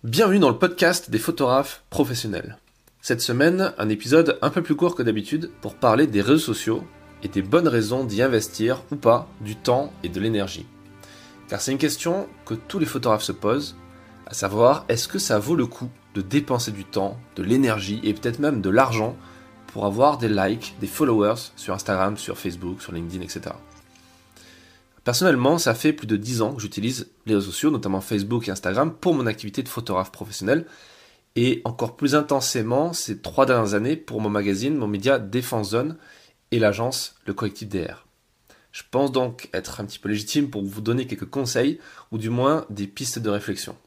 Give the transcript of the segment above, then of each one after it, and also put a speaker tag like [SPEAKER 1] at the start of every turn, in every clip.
[SPEAKER 1] Bienvenue dans le podcast des photographes professionnels. Cette semaine, un épisode un peu plus court que d'habitude pour parler des réseaux sociaux et des bonnes raisons d'y investir ou pas du temps et de l'énergie. Car c'est une question que tous les photographes se posent, à savoir est-ce que ça vaut le coup de dépenser du temps, de l'énergie et peut-être même de l'argent pour avoir des likes, des followers sur Instagram, sur Facebook, sur LinkedIn, etc. Personnellement, ça fait plus de 10 ans que j'utilise les réseaux sociaux, notamment Facebook et Instagram, pour mon activité de photographe professionnel, et encore plus intensément ces 3 dernières années pour mon magazine, mon média Défense Zone et l'agence Le Collectif DR. Je pense donc être un petit peu légitime pour vous donner quelques conseils, ou du moins des pistes de réflexion.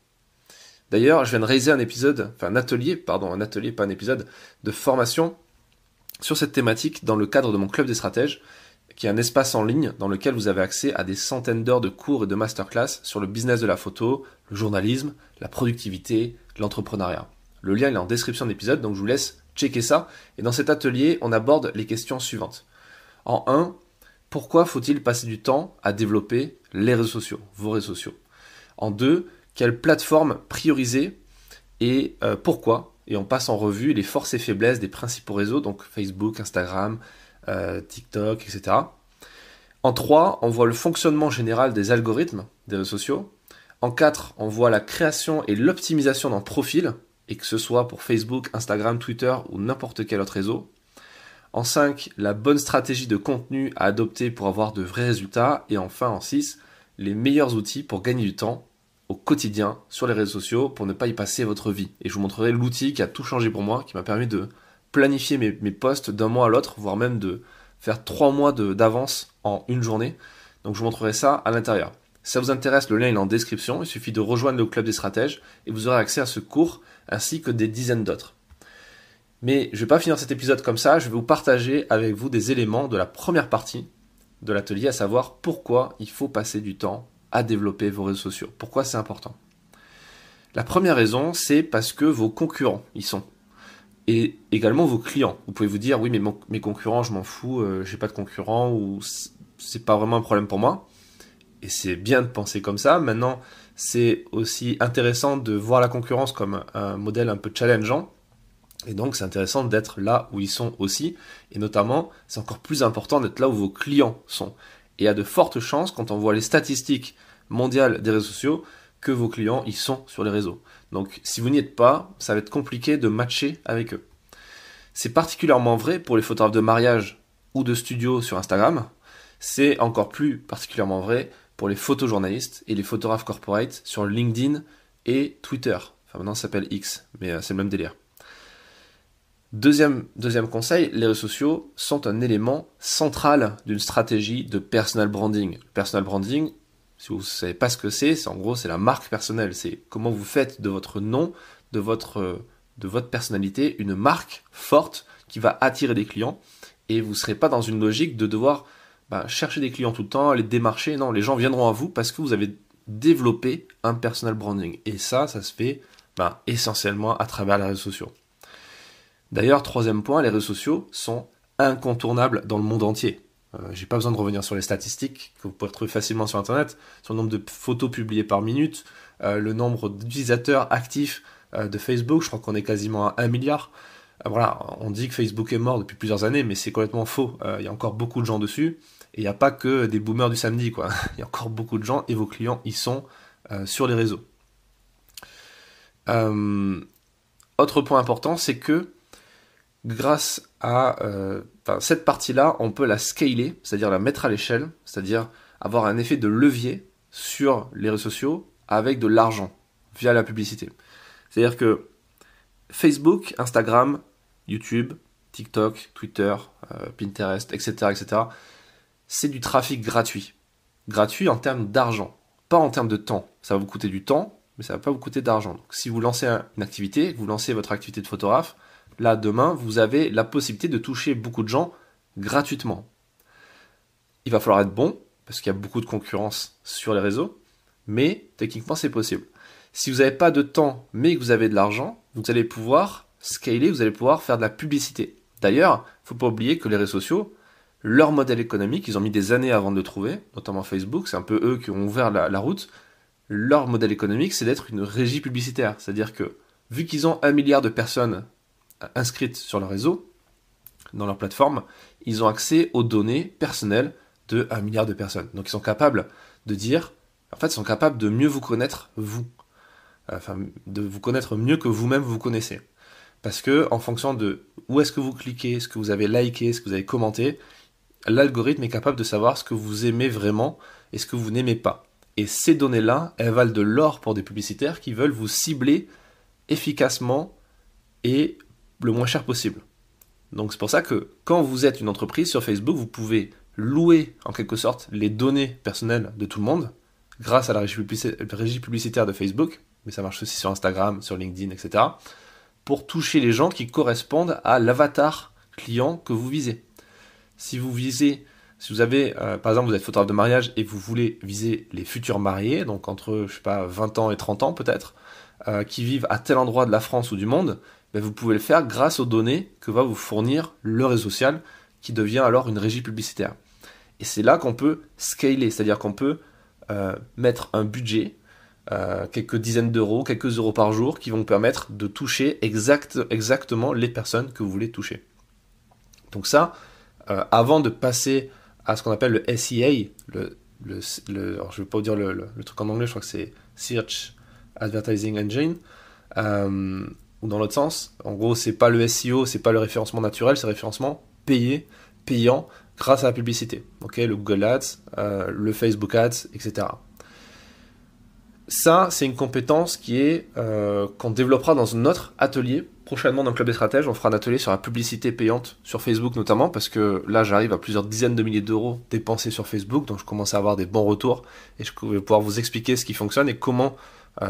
[SPEAKER 1] D'ailleurs, je viens de réaliser un atelier, pas un épisode, de formation sur cette thématique dans le cadre de mon club des stratèges, qui est un espace en ligne dans lequel vous avez accès à des centaines d'heures de cours et de masterclass sur le business de la photo, le journalisme, la productivité, l'entrepreneuriat. Le lien est en description de l'épisode, donc je vous laisse checker ça. Et dans cet atelier, on aborde les questions suivantes. En 1, pourquoi faut-il passer du temps à développer les réseaux sociaux, vos réseaux sociaux? En 2, quelle plateforme prioriser et pourquoi? Et on passe en revue les forces et faiblesses des principaux réseaux, donc Facebook, Instagram, TikTok, etc. En 3, on voit le fonctionnement général des algorithmes des réseaux sociaux. En 4, on voit la création et l'optimisation d'un profil, et que ce soit pour Facebook, Instagram, Twitter ou n'importe quel autre réseau. En 5, la bonne stratégie de contenu à adopter pour avoir de vrais résultats. Et enfin, en 6, les meilleurs outils pour gagner du temps au quotidien sur les réseaux sociaux pour ne pas y passer votre vie. Et je vous montrerai l'outil qui a tout changé pour moi, qui m'a permis de planifier mes posts d'un mois à l'autre, voire même de faire 3 mois d'avance en une journée. Donc je vous montrerai ça à l'intérieur. Si ça vous intéresse, le lien est en description. Il suffit de rejoindre le club des stratèges et vous aurez accès à ce cours ainsi que des dizaines d'autres. Mais je ne vais pas finir cet épisode comme ça. Je vais vous partager avec vous des éléments de la première partie de l'atelier, à savoir pourquoi il faut passer du temps à développer vos réseaux sociaux. Pourquoi c'est important? La première raison, c'est parce que vos concurrents y sont. Et également vos clients. Vous pouvez vous dire, oui, mais mes concurrents, je m'en fous, j'ai pas de concurrents, ou c'est pas vraiment un problème pour moi. Et c'est bien de penser comme ça. Maintenant, c'est aussi intéressant de voir la concurrence comme un modèle un peu challengeant. Et donc, c'est intéressant d'être là où ils sont aussi. Et notamment, c'est encore plus important d'être là où vos clients sont. Et il y a de fortes chances, quand on voit les statistiques mondiales des réseaux sociaux, que vos clients y sont sur les réseaux. Donc si vous n'y êtes pas, ça va être compliqué de matcher avec eux. C'est particulièrement vrai pour les photographes de mariage ou de studio sur Instagram. C'est encore plus particulièrement vrai pour les photojournalistes et les photographes corporate sur LinkedIn et Twitter. Enfin maintenant ça s'appelle X, mais c'est le même délire. Deuxième conseil, les réseaux sociaux sont un élément central d'une stratégie de personal branding. Le personal branding, si vous ne savez pas ce que c'est en gros c'est la marque personnelle. C'est comment vous faites de votre nom, de votre personnalité, une marque forte qui va attirer des clients. Et vous ne serez pas dans une logique de devoir chercher des clients tout le temps, les démarcher. Non, les gens viendront à vous parce que vous avez développé un personal branding. Et ça se fait essentiellement à travers les réseaux sociaux. D'ailleurs, troisième point, les réseaux sociaux sont incontournables dans le monde entier. J'ai pas besoin de revenir sur les statistiques que vous pouvez retrouver facilement sur internet, sur le nombre de photos publiées par minute, le nombre d'utilisateurs actifs de Facebook. Je crois qu'on est quasiment à 1 milliard. Voilà, on dit que Facebook est mort depuis plusieurs années, mais c'est complètement faux. Il y a encore beaucoup de gens dessus, et il n'y a pas que des boomers du samedi, quoi. Il y a encore beaucoup de gens, et vos clients y sont sur les réseaux. Autre point important, c'est que grâce à cette partie-là, on peut la scaler, c'est-à-dire la mettre à l'échelle, c'est-à-dire avoir un effet de levier sur les réseaux sociaux avec de l'argent via la publicité. C'est-à-dire que Facebook, Instagram, YouTube, TikTok, Twitter, Pinterest, etc., c'est du trafic gratuit. Gratuit en termes d'argent, pas en termes de temps. Ça va vous coûter du temps, mais ça va pas vous coûter d'argent. Donc, si vous lancez une activité, vous lancez votre activité de photographe, là, demain, vous avez la possibilité de toucher beaucoup de gens gratuitement. Il va falloir être bon, parce qu'il y a beaucoup de concurrence sur les réseaux, mais techniquement, c'est possible. Si vous n'avez pas de temps, mais que vous avez de l'argent, vous allez pouvoir scaler, vous allez pouvoir faire de la publicité. D'ailleurs, il ne faut pas oublier que les réseaux sociaux, leur modèle économique, ils ont mis des années avant de le trouver, notamment Facebook, c'est un peu eux qui ont ouvert la route. leur modèle économique, c'est d'être une régie publicitaire. C'est-à-dire que, vu qu'ils ont 1 milliard de personnes inscrites sur leur réseau, dans leur plateforme, ils ont accès aux données personnelles de 1 milliard de personnes. Donc ils sont capables de dire, en fait, ils sont capables de mieux vous connaître, vous. Enfin, de vous connaître mieux que vous-même vous connaissez. Parce que, en fonction de où est-ce que vous cliquez, ce que vous avez liké, ce que vous avez commenté, l'algorithme est capable de savoir ce que vous aimez vraiment et ce que vous n'aimez pas. Et ces données-là, elles valent de l'or pour des publicitaires qui veulent vous cibler efficacement et le moins cher possible. Donc c'est pour ça que quand vous êtes une entreprise sur Facebook, vous pouvez louer en quelque sorte les données personnelles de tout le monde grâce à la régie publicitaire de Facebook, mais ça marche aussi sur Instagram, sur LinkedIn, etc., pour toucher les gens qui correspondent à l'avatar client que vous visez. Si vous avez, par exemple, vous êtes photographe de mariage et vous voulez viser les futurs mariés, donc entre, 20 ans et 30 ans peut-être, qui vivent à tel endroit de la France ou du monde, ben vous pouvez le faire grâce aux données que va vous fournir le réseau social, qui devient alors une régie publicitaire. Et c'est là qu'on peut scaler, c'est-à-dire qu'on peut mettre un budget, quelques dizaines d'euros, quelques euros par jour, qui vont vous permettre de toucher exactement les personnes que vous voulez toucher. Donc ça, avant de passer à ce qu'on appelle le SEA, alors je ne vais pas vous dire le truc en anglais, je crois que c'est Search Advertising Engine, ou dans l'autre sens, en gros c'est pas le SEO, c'est pas le référencement naturel, c'est le référencement payant grâce à la publicité. Okay, le Google Ads, le Facebook Ads, etc. Ça, c'est une compétence qu'on développera dans un autre atelier. Prochainement dans le Club des Stratèges, on fera un atelier sur la publicité payante sur Facebook notamment, parce que là j'arrive à plusieurs dizaines de milliers d'euros dépensés sur Facebook, donc je commence à avoir des bons retours, et je vais pouvoir vous expliquer ce qui fonctionne et comment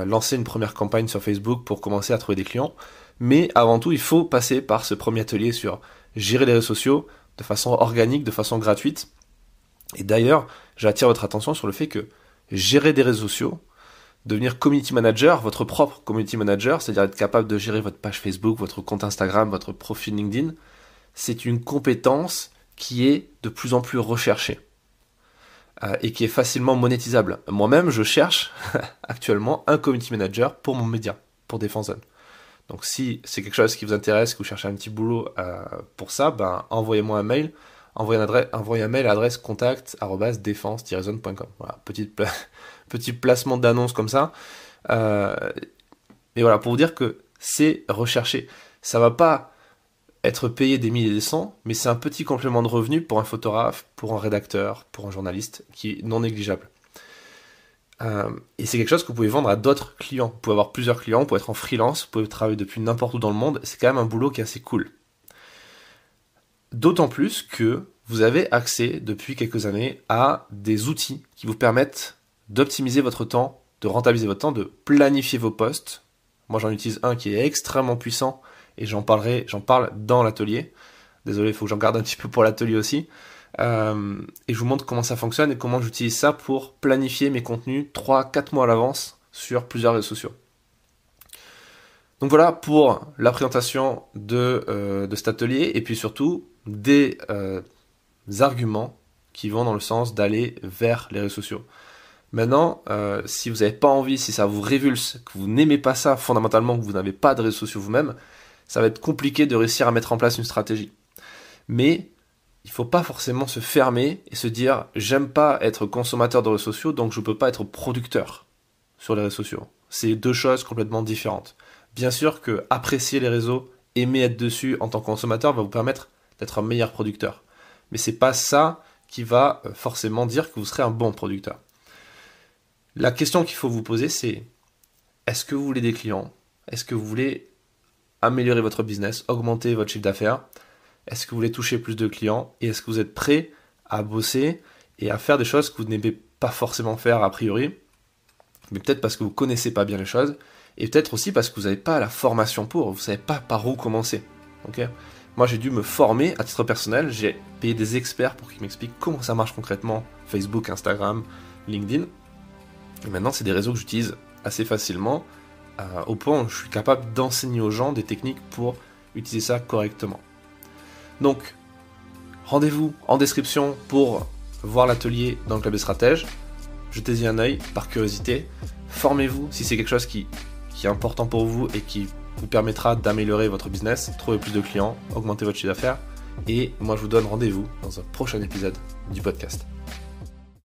[SPEAKER 1] lancer une première campagne sur Facebook pour commencer à trouver des clients. Mais avant tout, il faut passer par ce premier atelier sur gérer les réseaux sociaux de façon organique, de façon gratuite. Et d'ailleurs, j'attire votre attention sur le fait que gérer des réseaux sociaux, devenir community manager, votre propre community manager, c'est-à-dire être capable de gérer votre page Facebook, votre compte Instagram, votre profil LinkedIn, c'est une compétence qui est de plus en plus recherchée et qui est facilement monétisable. Moi-même, je cherche actuellement un community manager pour mon média, pour Défense Zone. Donc si c'est quelque chose qui vous intéresse, que vous cherchez un petit boulot pour ça, envoyez-moi un mail. Envoyez un mail à l'adresse contact@défense-zone.com. Voilà, petit placement d'annonce comme ça. Et voilà, pour vous dire que c'est recherché. Ça va pas être payé des milliers et des cents, mais c'est un petit complément de revenu pour un photographe, pour un rédacteur, pour un journaliste, qui est non négligeable. Et c'est quelque chose que vous pouvez vendre à d'autres clients. Vous pouvez avoir plusieurs clients, vous pouvez être en freelance, vous pouvez travailler depuis n'importe où dans le monde. C'est quand même un boulot qui est assez cool. D'autant plus que vous avez accès depuis quelques années à des outils qui vous permettent d'optimiser votre temps, de rentabiliser votre temps, de planifier vos posts. Moi j'en utilise un qui est extrêmement puissant et j'en parle dans l'atelier. Désolé, il faut que j'en garde un petit peu pour l'atelier aussi. Et je vous montre comment ça fonctionne et comment j'utilise ça pour planifier mes contenus 3-4 mois à l'avance sur plusieurs réseaux sociaux. Donc voilà pour la présentation de cet atelier et puis surtout des arguments qui vont dans le sens d'aller vers les réseaux sociaux. Maintenant, si vous n'avez pas envie, si ça vous révulse, que vous n'aimez pas ça fondamentalement, que vous n'avez pas de réseaux sociaux vous-même, ça va être compliqué de réussir à mettre en place une stratégie. Mais il ne faut pas forcément se fermer et se dire « j'aime pas être consommateur de réseaux sociaux, donc je ne peux pas être producteur sur les réseaux sociaux ». C'est deux choses complètement différentes. Bien sûr que apprécier les réseaux, aimer être dessus en tant que consommateur va vous permettre d'être un meilleur producteur. Mais c'est pas ça qui va forcément dire que vous serez un bon producteur. La question qu'il faut vous poser, c'est est-ce que vous voulez des clients? Est-ce que vous voulez améliorer votre business, augmenter votre chiffre d'affaires? Est-ce que vous voulez toucher plus de clients? Et est-ce que vous êtes prêt à bosser et à faire des choses que vous n'aimez pas forcément faire a priori, mais peut-être parce que vous ne connaissez pas bien les choses, et peut-être aussi parce que vous n'avez pas la formation pour, vous ne savez pas par où commencer. Okay, moi j'ai dû me former à titre personnel, j'ai payé des experts pour qu'ils m'expliquent comment ça marche concrètement, Facebook, Instagram, LinkedIn, et maintenant c'est des réseaux que j'utilise assez facilement, au point où je suis capable d'enseigner aux gens des techniques pour utiliser ça correctement. Donc, rendez-vous en description pour voir l'atelier dans le Club des Stratèges. jetez-y un œil par curiosité. Formez-vous si c'est quelque chose qui est important pour vous et qui vous permettra d'améliorer votre business, trouver plus de clients, augmenter votre chiffre d'affaires. Et moi, je vous donne rendez-vous dans un prochain épisode du podcast.